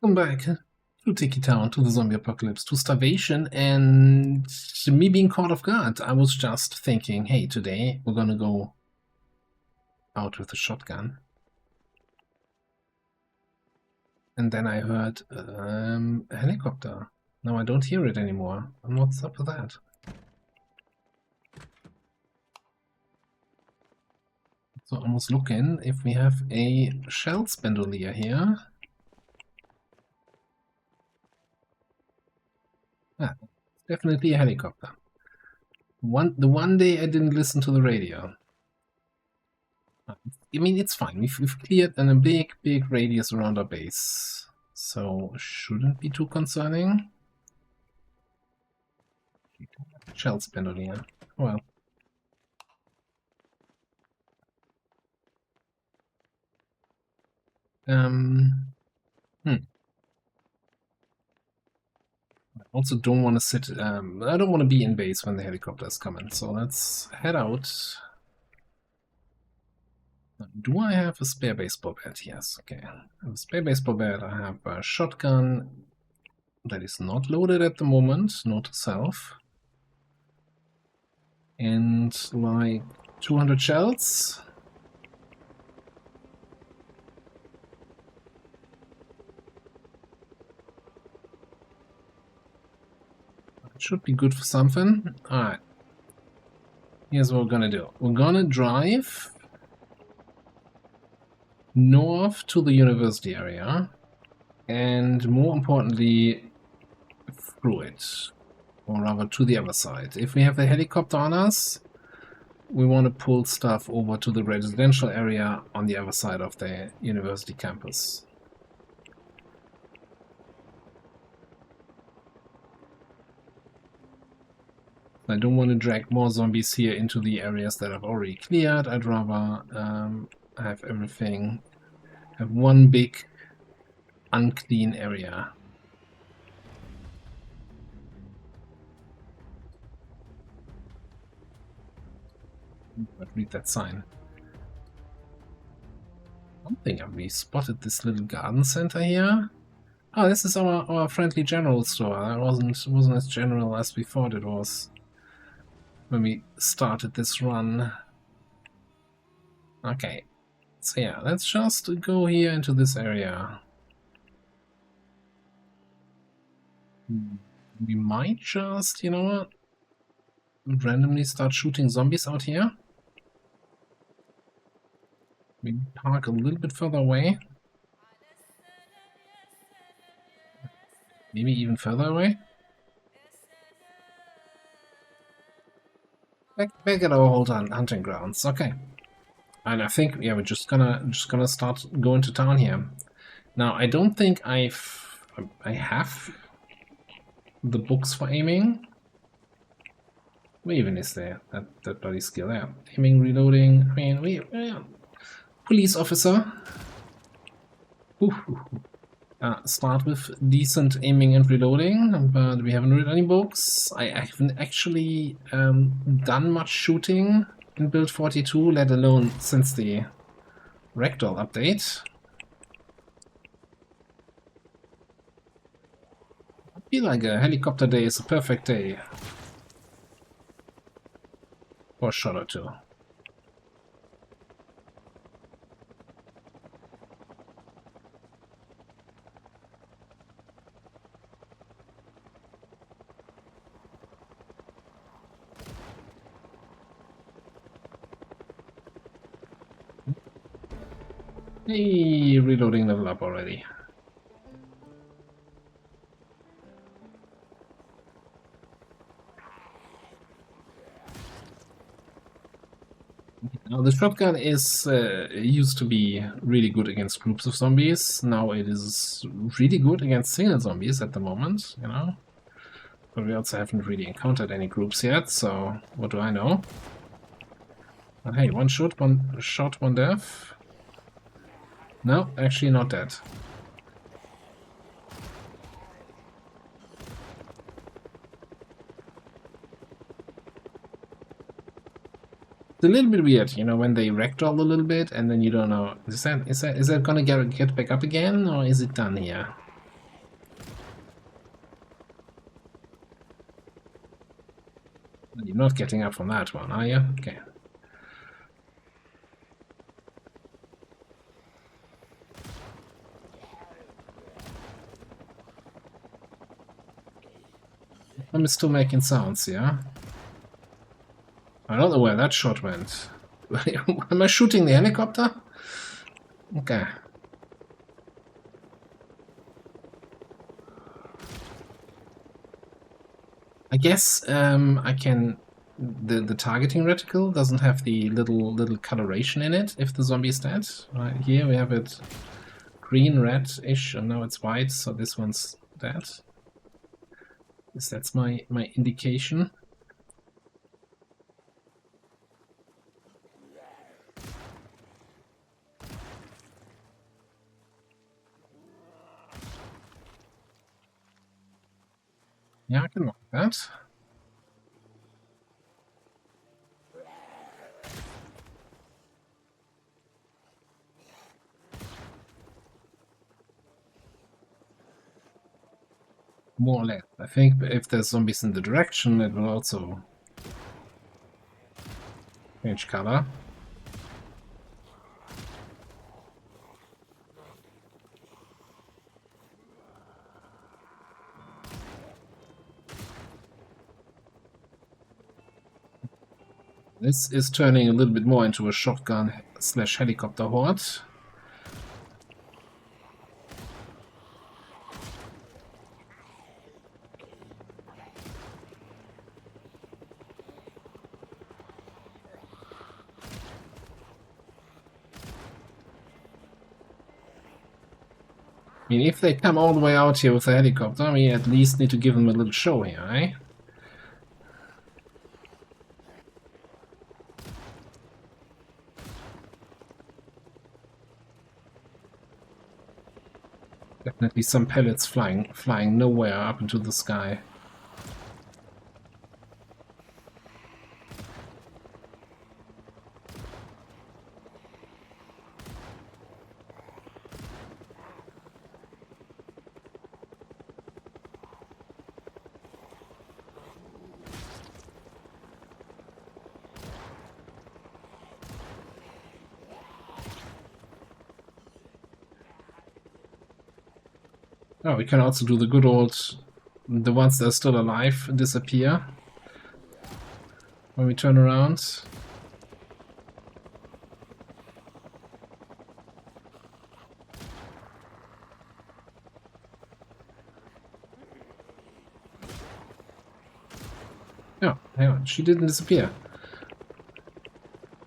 Welcome back to Tiki Town, to the zombie apocalypse, to Starvation, and me being caught off guard. I was just thinking, hey, today we're gonna go out with a shotgun. And then I heard a helicopter. Now I don't hear it anymore. And what's up with that? So I was looking if we have a shell spandolier here. Ah, definitely a helicopter. The one day I didn't listen to the radio. I mean, it's fine. We've cleared a big radius around our base, so shouldn't be too concerning. Shell spandolier. Well. I also don't want to sit. I don't want to be in base when the helicopter is coming. So let's head out. Do I have a spare baseball bat? Yes. Okay. I have a spare baseball bat. I have a shotgun that is not loaded at the moment. Note to self. And like 200 shells. Should be good for something. Alright. Here's what we're gonna do. We're gonna drive north to the university area. And more importantly, through it. Or rather to the other side. If we have a helicopter on us, we want to pull stuff over to the residential area on the other side of the university campus. I don't want to drag more zombies here into the areas that I've already cleared. I'd rather have everything, have one big unclean area. But read that sign. I don't think we spotted this little garden center here. Oh, this is our friendly general store. That wasn't as general as we thought it was when we started this run. Okay, so yeah, let's just go here into this area. We might just, you know what, randomly start shooting zombies out here. Maybe park a little bit further away. Maybe even further away. Back at our old hunting grounds. Okay. And I think, yeah, we're just gonna start going to town here. Now, I don't think I have the books for aiming. Where even is there that bloody skill? Yeah, aiming, reloading. I mean, police officer. Start with decent aiming and reloading, but we haven't read any books. I haven't actually done much shooting in build 42, let alone since the ragdoll update. I feel like a helicopter day is a perfect day for a shot or two. Hey, reloading level up already. Now the shotgun is used to be really good against groups of zombies. Now it is really good against single zombies at the moment, you know. But we also haven't really encountered any groups yet, so what do I know? But hey, one shot, one death. No, actually not dead. It's a little bit weird, you know, when they ragdoll a little bit and then you don't know, is that gonna get back up again, or is it done here? You're not getting up from that one, are you? Okay. I'm still making sounds, yeah? I don't know where that shot went. Am I shooting the helicopter? Okay. I guess I can. The targeting reticle doesn't have the little coloration in it if the zombie is dead. Right here we have it green, red-ish, and now it's white, so this one's dead. Yes, that's my indication. Yeah, I can mark that. More or less. I think if there's zombies in the direction, it will also change color. This is turning a little bit more into a shotgun / helicopter horde. I mean, if they come all the way out here with a helicopter, we at least need to give them a little show here, eh? Definitely some pellets flying nowhere up into the sky. Oh, we can also do the good old, the ones that are still alive disappear when we turn around. No, hang on, she didn't disappear.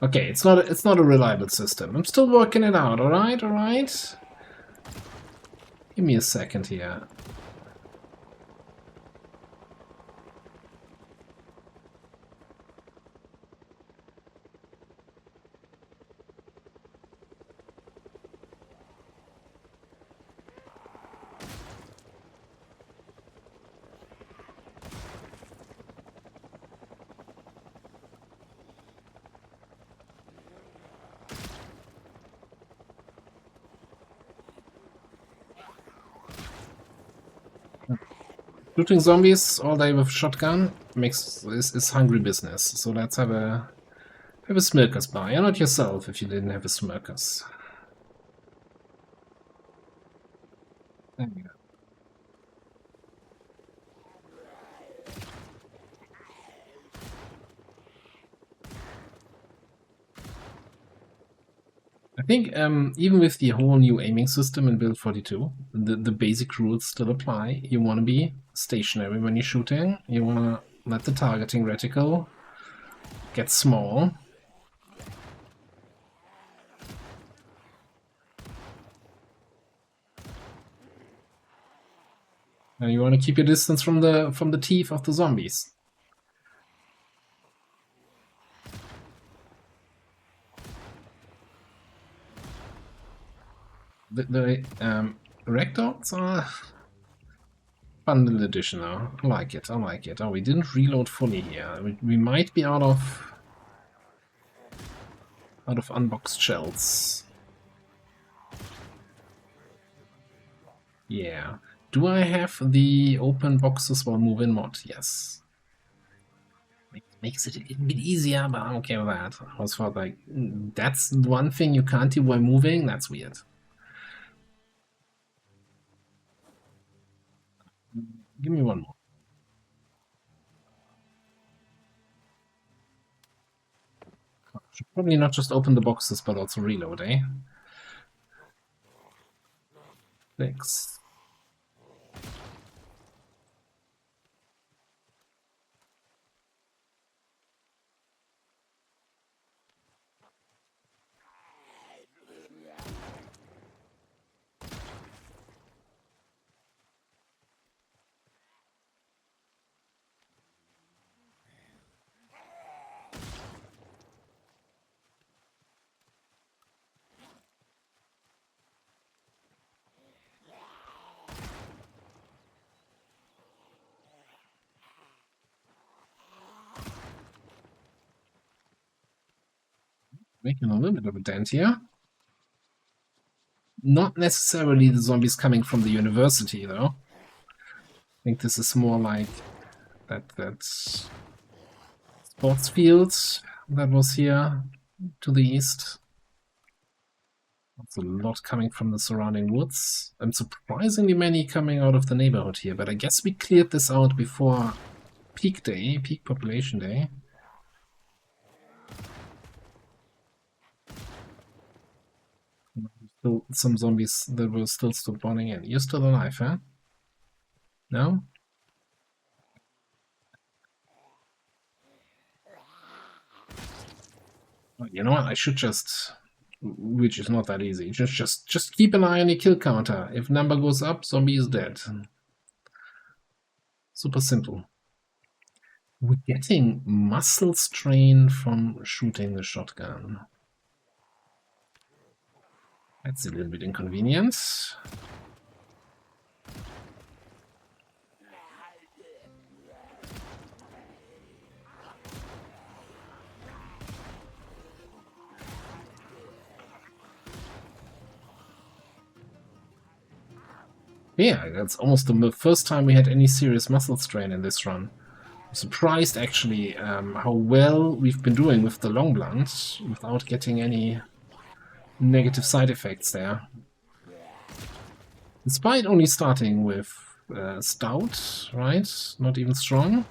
Okay, it's not a reliable system. I'm still working it out, alright, alright? Give me a second here. Shooting zombies all day with shotgun is hungry business. So let's have a smokers bar. You're not yourself if you didn't have a smokers. There you go. I think even with the whole new aiming system in build 42, the basic rules still apply. You want to be stationary when you're shooting. You want to let the targeting reticle get small. And you want to keep your distance from the teeth of the zombies. The rectors are bundle edition now. I like it, I like it. Oh, we didn't reload fully here. We might be out of unboxed shells. Yeah. Do I have the open boxes while moving mod? Yes. Makes it a little bit easier, but I'm okay with that. I was thought like, that's one thing you can't do while moving. That's weird. Give me one more. Should probably not just open the boxes, but also reload, eh? Thanks. Making a little bit of a dent here. Not necessarily the zombies coming from the university, though. I think this is more like that sports field that was here to the east. There's a lot coming from the surrounding woods, and surprisingly many coming out of the neighborhood here, but I guess we cleared this out before peak day, peak population day. Still some zombies that were still spawning in. You're still alive, huh? No? You know what? I should just, which is not that easy. Just keep an eye on your kill counter. If number goes up, zombie is dead. Super simple. We're getting muscle strain from shooting the shotgun. That's a little bit inconvenient. Yeah, that's almost the first time we had any serious muscle strain in this run. I'm surprised, actually, how well we've been doing with the long blunt without getting any negative side effects there. Despite only starting with stout, right? Not even strong.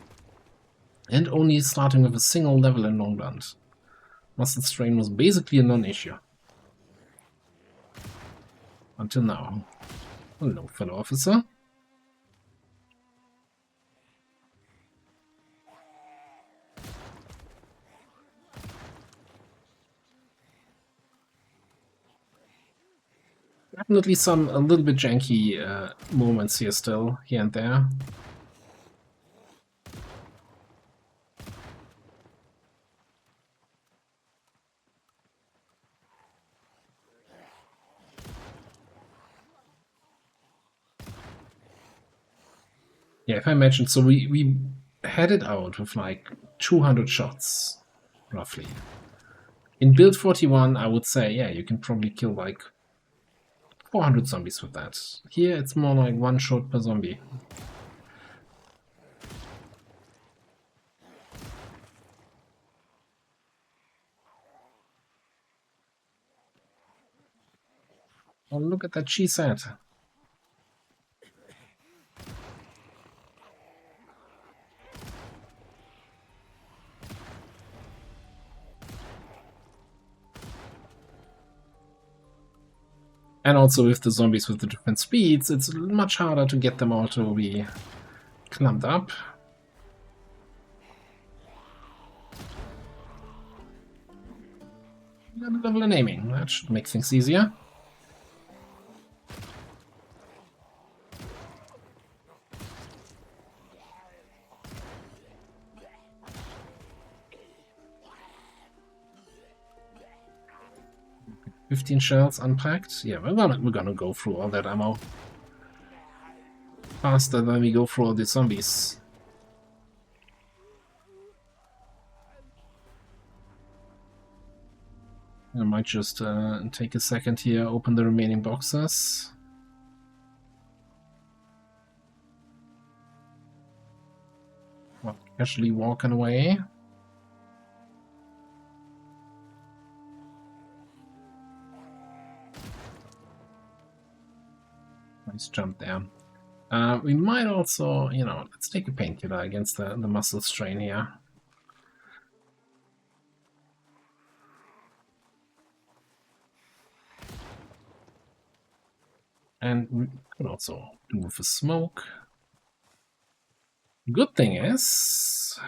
And only starting with a single level in long blunt. Muscle strain was basically a non-issue. Until now. Hello, fellow officer. Definitely some a little bit janky moments here still, here and there. Yeah, if I mentioned, so we had it out with like 200 shots, roughly. In build 41, I would say, yeah, you can probably kill like 400 zombies with that. Here, it's more like one shot per zombie. Oh, look at that cheese set. And also with the zombies with the different speeds, it's much harder to get them all to be clumped up. Level and aiming, that should make things easier. $15 shells unpacked. Yeah, we're gonna go through all that ammo faster than we go through all the zombies. I might just take a second here, open the remaining boxes. casually walking away. Nice jump there. We might also, you know, let's take a painkiller against the muscle strain here. And we could also do with a smoke. Good thing is,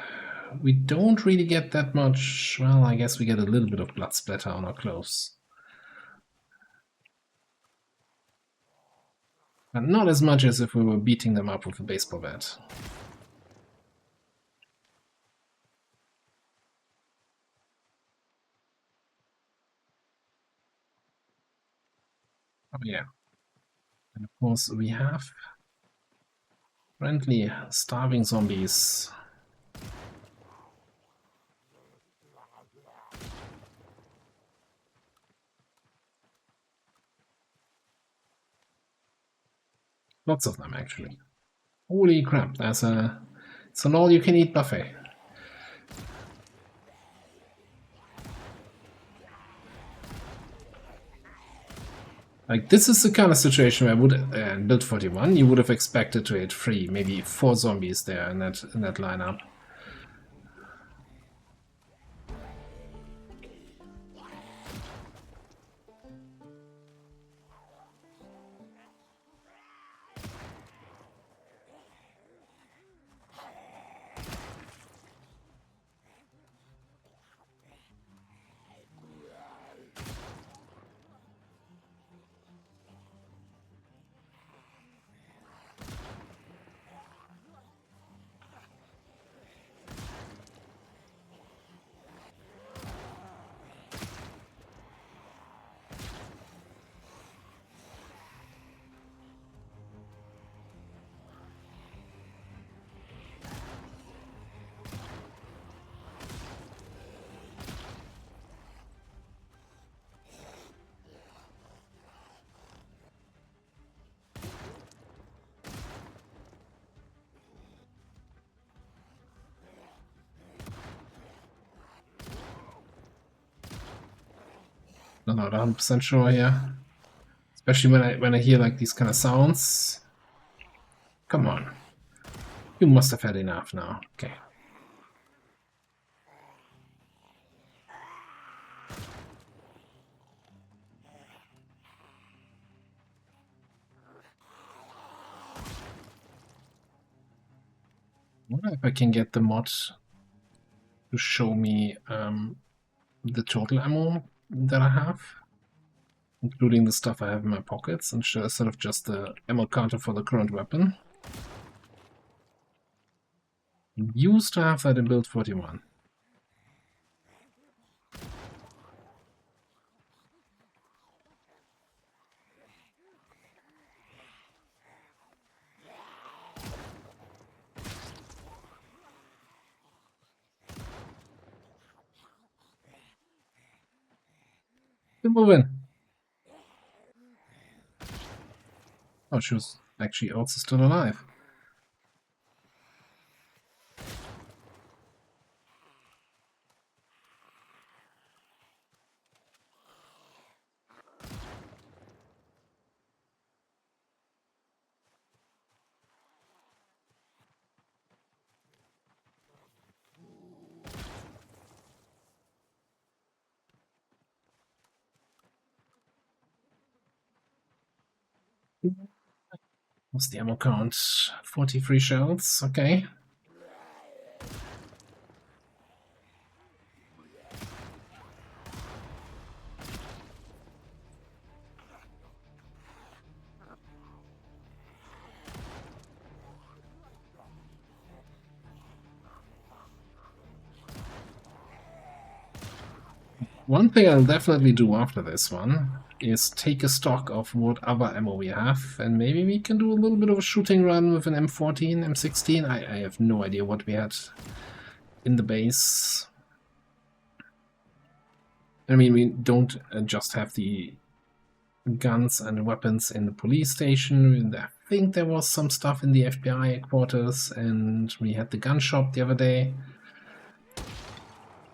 we don't really get that much. Well, I guess we get a little bit of blood splatter on our clothes. But not as much as if we were beating them up with a baseball bat. Oh yeah. And of course we have friendly starving zombies. Lots of them actually. Holy crap, it's an all-you-can-eat buffet. Like, this is the kind of situation where I would build 41, you would have expected to hit 3, maybe 4 zombies there in that lineup. I'm not 100% sure here. Especially when I hear like these kind of sounds. Come on. You must have had enough now. Okay. I wonder if I can get the mod to show me the total ammo that I have, including the stuff I have in my pockets, instead of just the ammo counter for the current weapon. Used to have that in build 41. Keep moving. Oh, she was actually also still alive. What's the ammo count? 43 shells, okay. One thing I'll definitely do after this one is take a stock of what other ammo we have, and maybe we can do a little bit of a shooting run with an M14, M16. I have no idea what we had in the base. I mean, we don't just have the guns and weapons in the police station. I think there was some stuff in the FBI quarters, and we had the gun shop the other day.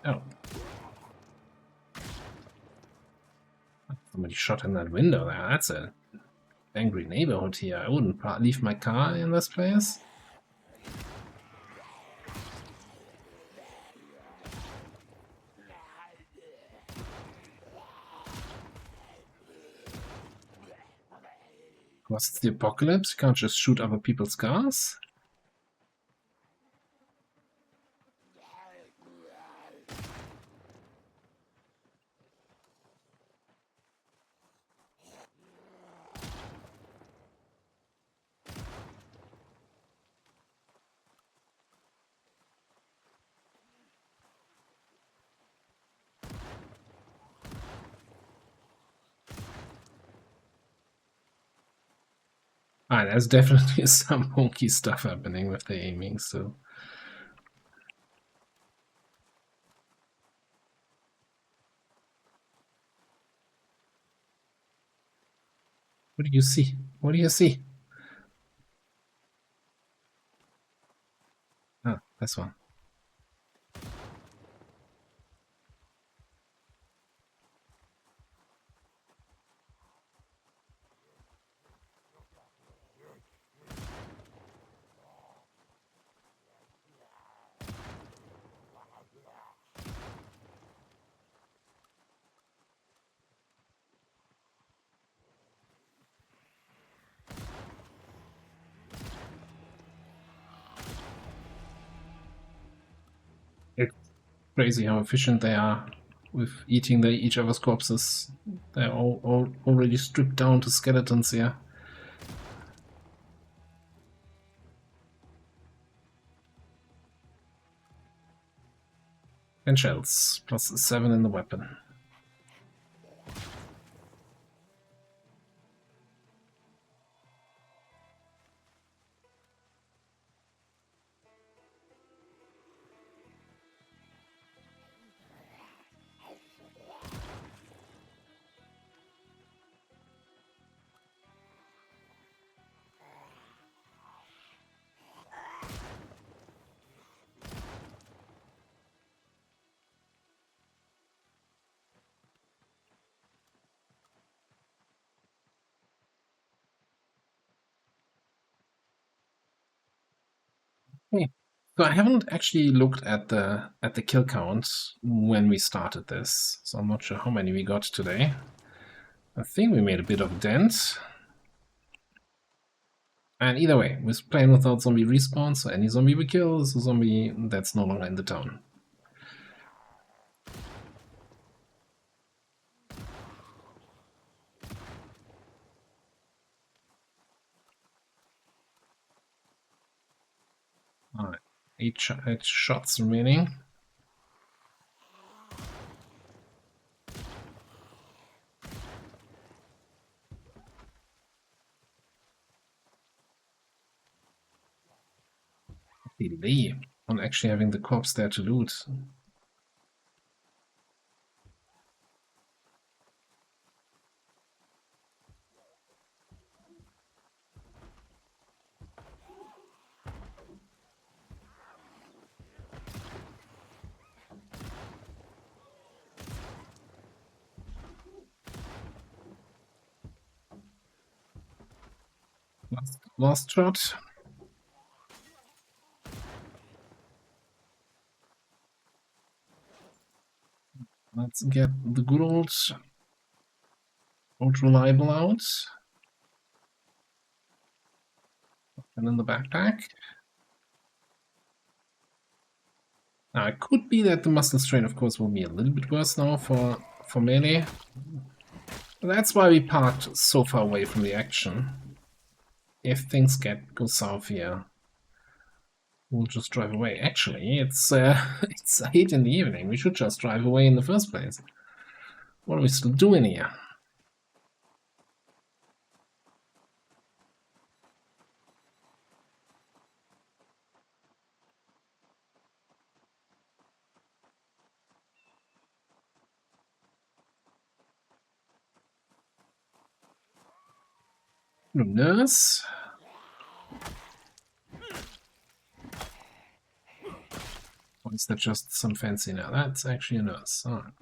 Oh. Somebody shot in that window there. That's a angry neighborhood here. I wouldn't leave my car in this place. Was it's the apocalypse? You can't just shoot other people's cars? Ah, there's definitely some wonky stuff happening with the aiming, so... What do you see? What do you see? Ah, this one. It's crazy how efficient they are with eating each other's corpses. They're all already stripped down to skeletons here. And shells, plus 7 in the weapon. Okay. So I haven't actually looked at the kill count when we started this, so I'm not sure how many we got today. I think we made a bit of a dent. And either way, we're playing without zombie respawn, so any zombie we kill is a zombie that's no longer in the town. Alright, 8 shots remaining. Delay on actually having the corpse there to loot. Last shot. Let's get the good old reliable out. And in the backpack. Now, it could be that the muscle strain, of course, will be a little bit worse now for melee. That's why we parked so far away from the action. If things go south here, we'll just drive away. Actually, it's it's 8 in the evening. We should just drive away in the first place. What are we still doing here? Nurse. Or is that just some fancy now? That's actually a nurse. All right.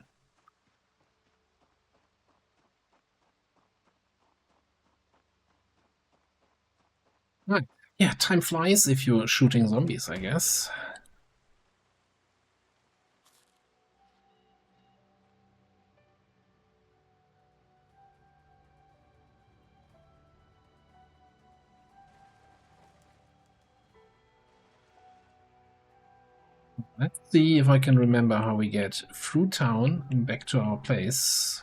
Right. Yeah, time flies if you're shooting zombies, I guess. Let's see if I can remember how we get through town back to our place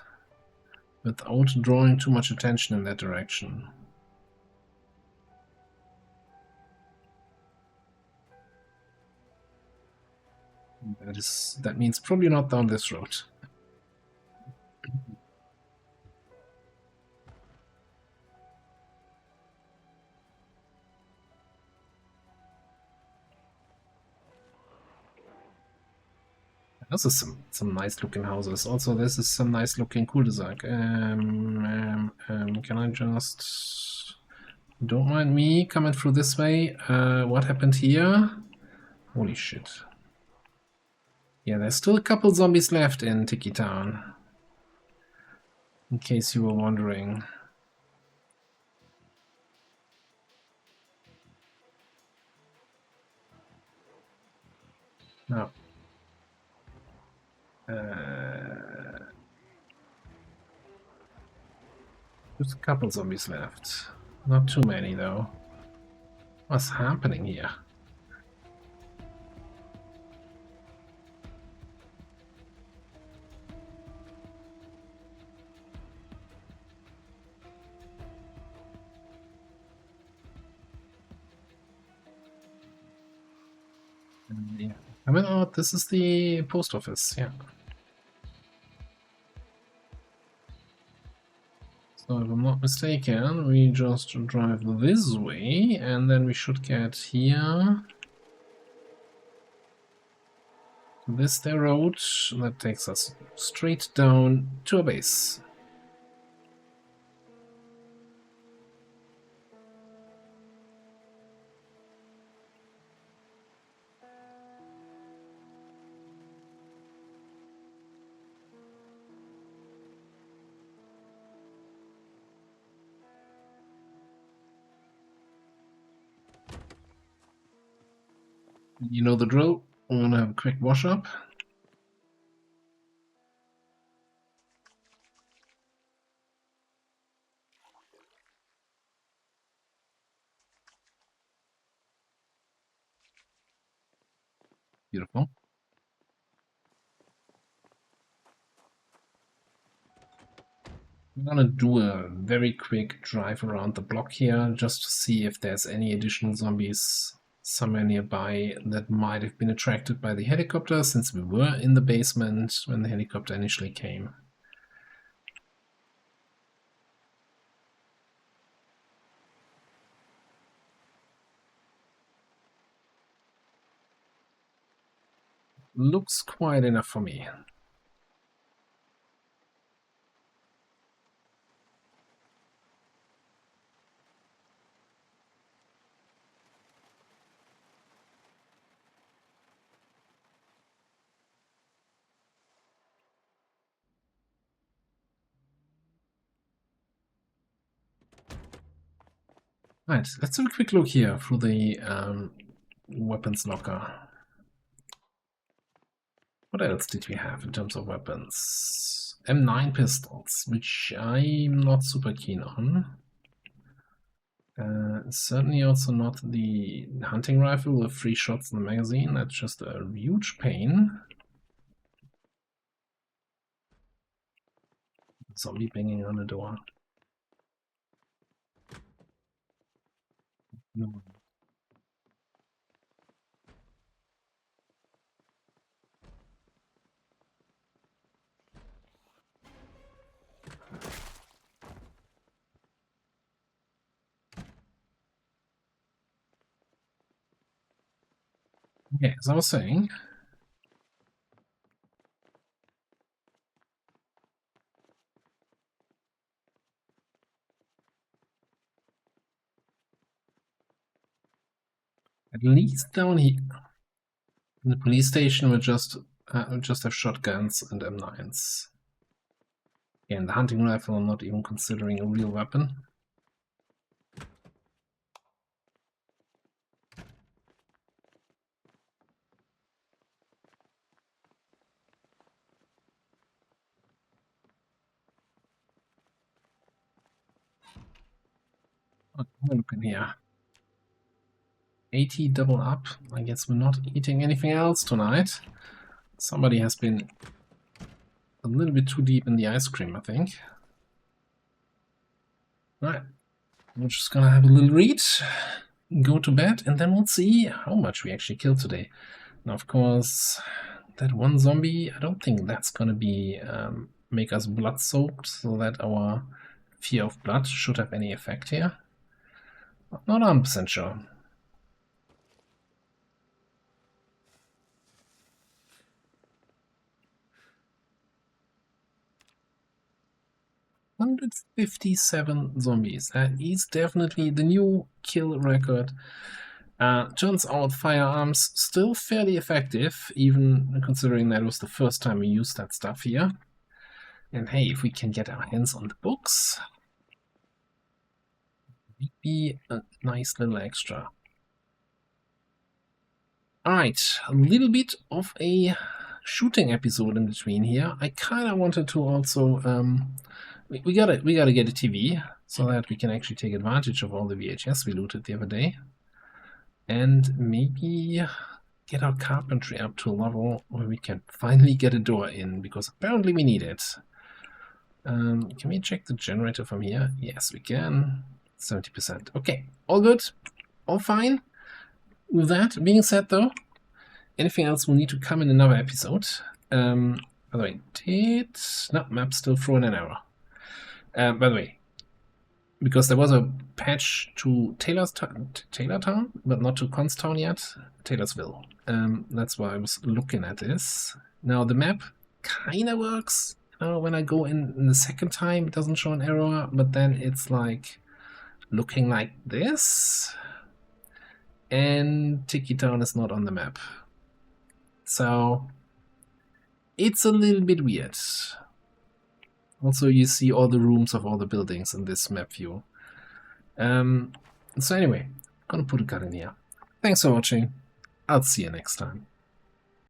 without drawing too much attention in that direction. That means probably not down this road. This is some nice looking houses. Also, this is some nice looking cul-de-sac. Can I just... Don't mind me coming through this way. What happened here? Holy shit. Yeah, there's still a couple zombies left in Tiki Town. In case you were wondering. No. There's a couple zombies left. Not too many, though. What's happening here? Yeah. I mean, oh, this is the post office, yeah. So if I'm not mistaken, we just drive this way, and then we should get here. This there road, that takes us straight down to a base. You know the drill. I want to have a quick wash up. Beautiful. I'm gonna do a very quick drive around the block here just to see if there's any additional zombies somewhere nearby that might have been attracted by the helicopter, since we were in the basement when the helicopter initially came. Looks quiet enough for me. Right, let's have a quick look here through the weapons locker. What else did we have in terms of weapons? M9 pistols, which I'm not super keen on. Certainly also not the hunting rifle with 3 shots in the magazine. That's just a huge pain. Zombie banging on the door. No. Okay, as I was saying, At least down here in the police station, we just have shotguns and M9s. And the hunting rifle, I'm not even considering a real weapon. Look in here. 80 double up. I guess we're not eating anything else tonight. Somebody has been a little bit too deep in the ice cream, I think. Right. We're just gonna have a little read, go to bed, and then we'll see how much we actually killed today. Now, of course, that one zombie, I don't think that's gonna be make us blood-soaked, so that our fear of blood should have any effect here. Not 100% sure. $157 zombies. That is definitely the new kill record. Turns out firearms still fairly effective, even considering that was the first time we used that stuff here. And hey, if we can get our hands on the books, it'd be a nice little extra. Alright, a little bit of a shooting episode in between here. I kind of wanted to also we gotta get a TV so that we can actually take advantage of all the VHS we looted the other day, and maybe get our carpentry up to a level where we can finally get a door in, because apparently we need it. Can we check the generator from here? Yes, we can. 70%. Okay, all good, all fine. With that being said, though, anything else will need to come in another episode. By the way, no, map still throwing an error. By the way, because there was a patch to Taylortown, but not to Constown yet, Taylorsville. That's why I was looking at this. Now the map kind of works. When I go in the second time, it doesn't show an error, but then it's like looking like this, and Tiki Town is not on the map. So it's a little bit weird. Also, you see all the rooms of all the buildings in this map view. So anyway, I'm gonna put a cut in here. Thanks for watching. I'll see you next time.